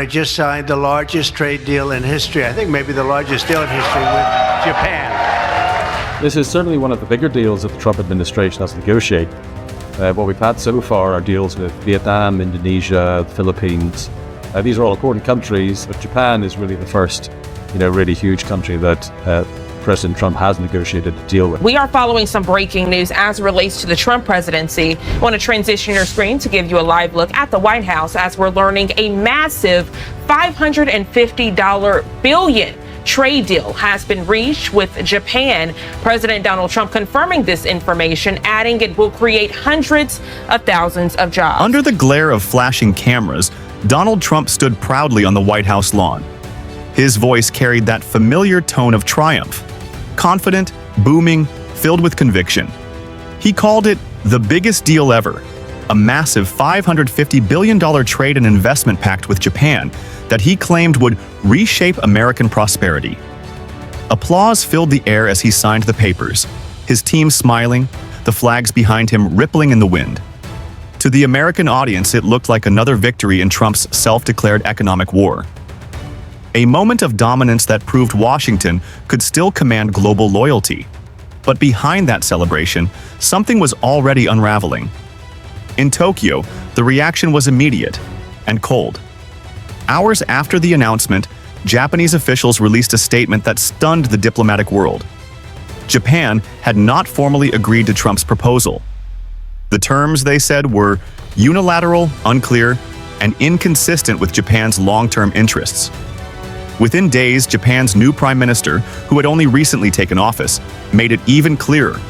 I just signed the largest trade deal in history, I think maybe the largest deal in history with Japan. This is certainly one of the bigger deals that the Trump administration has negotiated. What we've had so far are deals with Vietnam, Indonesia, the Philippines. These are all important countries, but Japan is really the first, really huge country that President Trump has negotiated a deal with. We are following some breaking news as it relates to the Trump presidency. I want to transition your screen to give you a live look at the White House as we're learning a massive $550 billion trade deal has been reached with Japan. President Donald Trump confirming this information, adding it will create hundreds of thousands of jobs. Under the glare of flashing cameras, Donald Trump stood proudly on the White House lawn. His voice carried that familiar tone of triumph. Confident, booming, filled with conviction. He called it the biggest deal ever, a massive $550 billion trade and investment pact with Japan that he claimed would reshape American prosperity. Applause filled the air as he signed the papers, his team smiling, the flags behind him rippling in the wind. To the American audience, it looked like another victory in Trump's self-declared economic war. A moment of dominance that proved Washington could still command global loyalty. But behind that celebration, something was already unraveling. In Tokyo, the reaction was immediate and cold. Hours after the announcement, Japanese officials released a statement that stunned the diplomatic world. Japan had not formally agreed to Trump's proposal. The terms, they said, were unilateral, unclear, and inconsistent with Japan's long-term interests. Within days, Japan's new prime minister, who had only recently taken office, made it even clearer.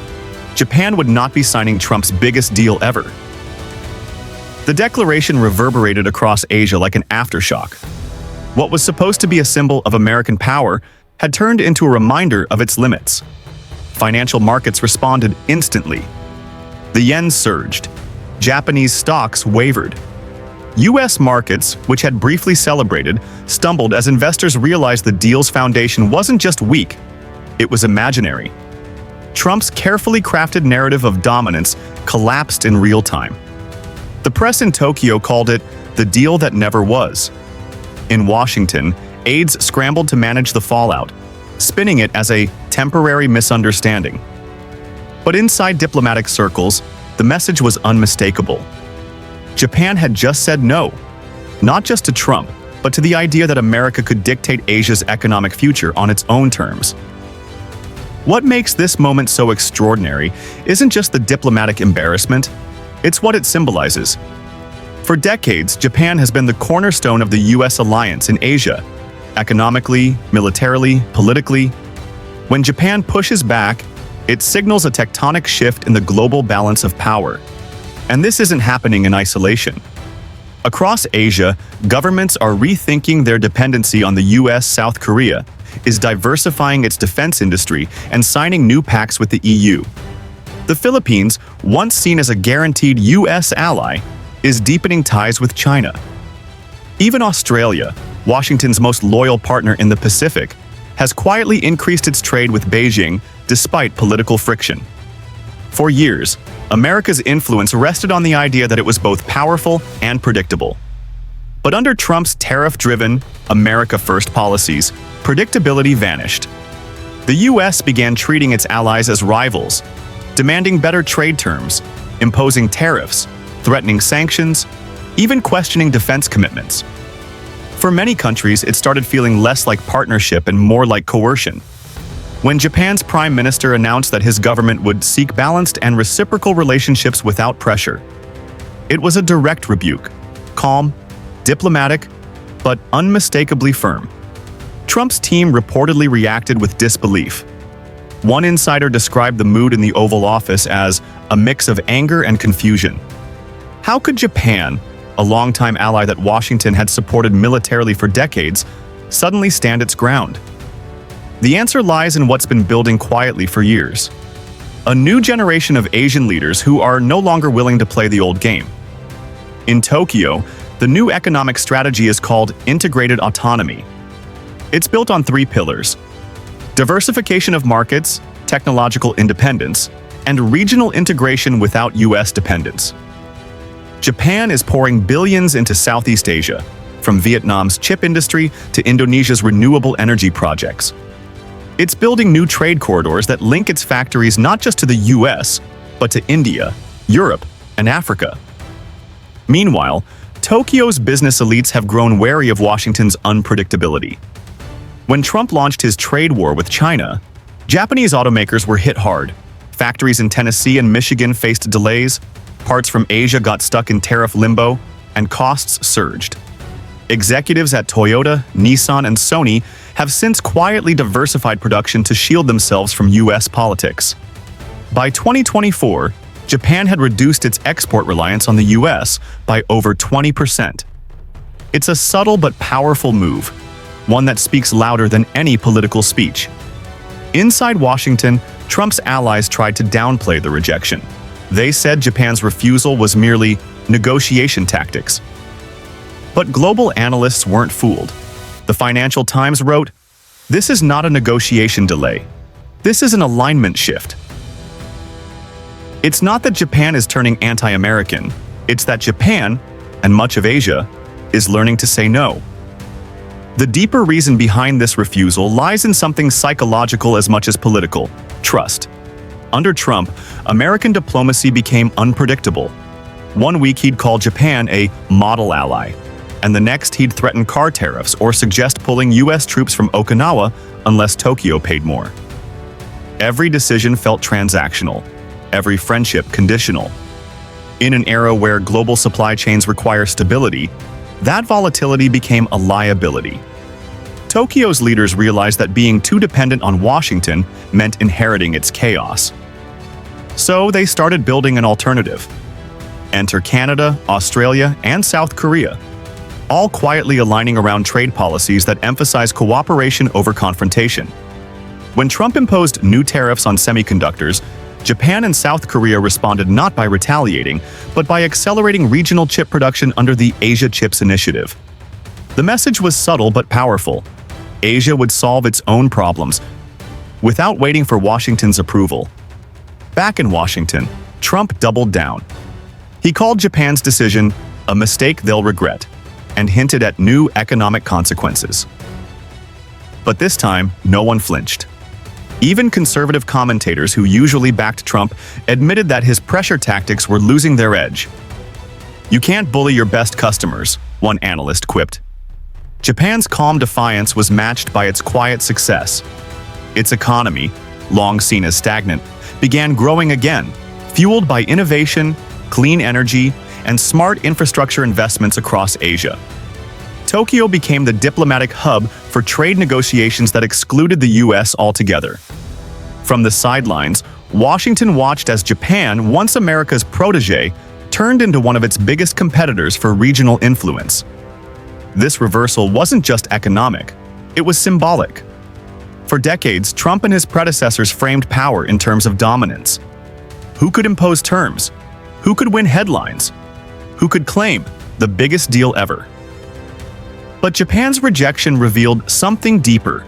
Japan would not be signing Trump's biggest deal ever. The declaration reverberated across Asia like an aftershock. What was supposed to be a symbol of American power had turned into a reminder of its limits. Financial markets responded instantly. The yen surged. Japanese stocks wavered. U.S. markets, which had briefly celebrated, stumbled as investors realized the deal's foundation wasn't just weak, it was imaginary. Trump's carefully crafted narrative of dominance collapsed in real time. The press in Tokyo called it the deal that never was. In Washington, aides scrambled to manage the fallout, spinning it as a temporary misunderstanding. But inside diplomatic circles, the message was unmistakable. Japan had just said no, not just to Trump, but to the idea that America could dictate Asia's economic future on its own terms. What makes this moment so extraordinary isn't just the diplomatic embarrassment, it's what it symbolizes. For decades, Japan has been the cornerstone of the U.S. alliance in Asia, economically, militarily, politically. When Japan pushes back, it signals a tectonic shift in the global balance of power. And this isn't happening in isolation. Across Asia, governments are rethinking their dependency on the U.S. South Korea is diversifying its defense industry and signing new pacts with the EU. The Philippines, once seen as a guaranteed U.S. ally, is deepening ties with China. Even Australia, Washington's most loyal partner in the Pacific, has quietly increased its trade with Beijing despite political friction. For years, America's influence rested on the idea that it was both powerful and predictable. But under Trump's tariff-driven, America First policies, predictability vanished. The U.S. began treating its allies as rivals, demanding better trade terms, imposing tariffs, threatening sanctions, even questioning defense commitments. For many countries, it started feeling less like partnership and more like coercion. When Japan's prime minister announced that his government would seek balanced and reciprocal relationships without pressure, it was a direct rebuke, calm, diplomatic, but unmistakably firm. Trump's team reportedly reacted with disbelief. One insider described the mood in the Oval Office as a mix of anger and confusion. How could Japan, a longtime ally that Washington had supported militarily for decades, suddenly stand its ground? The answer lies in what's been building quietly for years. A new generation of Asian leaders who are no longer willing to play the old game. In Tokyo, the new economic strategy is called integrated autonomy. It's built on 3 pillars: diversification of markets, technological independence, and regional integration without U.S. dependence. Japan is pouring billions into Southeast Asia, from Vietnam's chip industry to Indonesia's renewable energy projects. It's building new trade corridors that link its factories not just to the US, but to India, Europe, and Africa. Meanwhile, Tokyo's business elites have grown wary of Washington's unpredictability. When Trump launched his trade war with China, Japanese automakers were hit hard. Factories in Tennessee and Michigan faced delays, parts from Asia got stuck in tariff limbo, and costs surged. Executives at Toyota, Nissan, and Sony have since quietly diversified production to shield themselves from US politics. By 2024, Japan had reduced its export reliance on the US by over 20%. It's a subtle but powerful move, one that speaks louder than any political speech. Inside Washington, Trump's allies tried to downplay the rejection. They said Japan's refusal was merely negotiation tactics. But global analysts weren't fooled. The Financial Times wrote, "This is not a negotiation delay. This is an alignment shift." It's not that Japan is turning anti-American. It's that Japan, and much of Asia, is learning to say no. The deeper reason behind this refusal lies in something psychological as much as political: trust. Under Trump, American diplomacy became unpredictable. One week he'd call Japan a model ally, and the next he'd threaten car tariffs or suggest pulling US troops from Okinawa unless Tokyo paid more. Every decision felt transactional, every friendship conditional. In an era where global supply chains require stability, that volatility became a liability. Tokyo's leaders realized that being too dependent on Washington meant inheriting its chaos. So they started building an alternative. Enter Canada, Australia, and South Korea, all quietly aligning around trade policies that emphasize cooperation over confrontation. When Trump imposed new tariffs on semiconductors, Japan and South Korea responded not by retaliating, but by accelerating regional chip production under the Asia Chips Initiative. The message was subtle but powerful. Asia would solve its own problems without waiting for Washington's approval. Back in Washington, Trump doubled down. He called Japan's decision a mistake they'll regret and hinted at new economic consequences. But this time, no one flinched. Even conservative commentators who usually backed Trump admitted that his pressure tactics were losing their edge. "You can't bully your best customers," one analyst quipped. Japan's calm defiance was matched by its quiet success. Its economy, long seen as stagnant, began growing again, fueled by innovation, clean energy, and smart infrastructure investments across Asia. Tokyo became the diplomatic hub for trade negotiations that excluded the US altogether. From the sidelines, Washington watched as Japan, once America's protege, turned into one of its biggest competitors for regional influence. This reversal wasn't just economic, it was symbolic. For decades, Trump and his predecessors framed power in terms of dominance. Who could impose terms? Who could win headlines? Who could claim the biggest deal ever? But Japan's rejection revealed something deeper.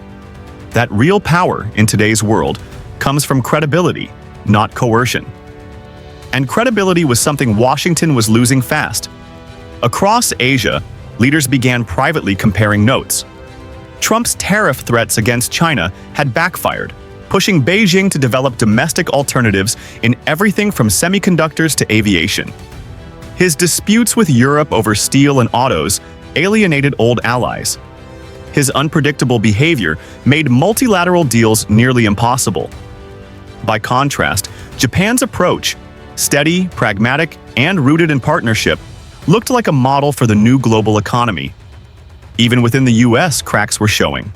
That real power in today's world comes from credibility, not coercion. And credibility was something Washington was losing fast. Across Asia, leaders began privately comparing notes. Trump's tariff threats against China had backfired, pushing Beijing to develop domestic alternatives in everything from semiconductors to aviation. His disputes with Europe over steel and autos alienated old allies. His unpredictable behavior made multilateral deals nearly impossible. By contrast, Japan's approach, steady, pragmatic, and rooted in partnership, looked like a model for the new global economy. Even within the US, cracks were showing.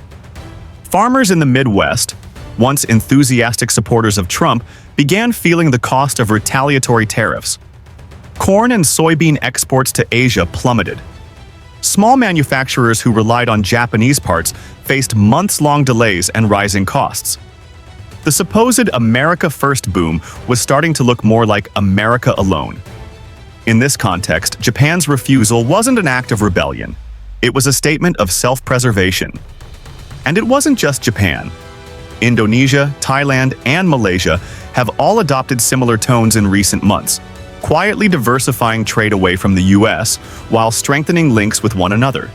Farmers in the Midwest, once enthusiastic supporters of Trump, began feeling the cost of retaliatory tariffs. Corn and soybean exports to Asia plummeted. Small manufacturers who relied on Japanese parts faced months-long delays and rising costs. The supposed America First boom was starting to look more like America alone. In this context, Japan's refusal wasn't an act of rebellion. It was a statement of self-preservation. And it wasn't just Japan. Indonesia, Thailand, and Malaysia have all adopted similar tones in recent months, quietly diversifying trade away from the US while strengthening links with one another.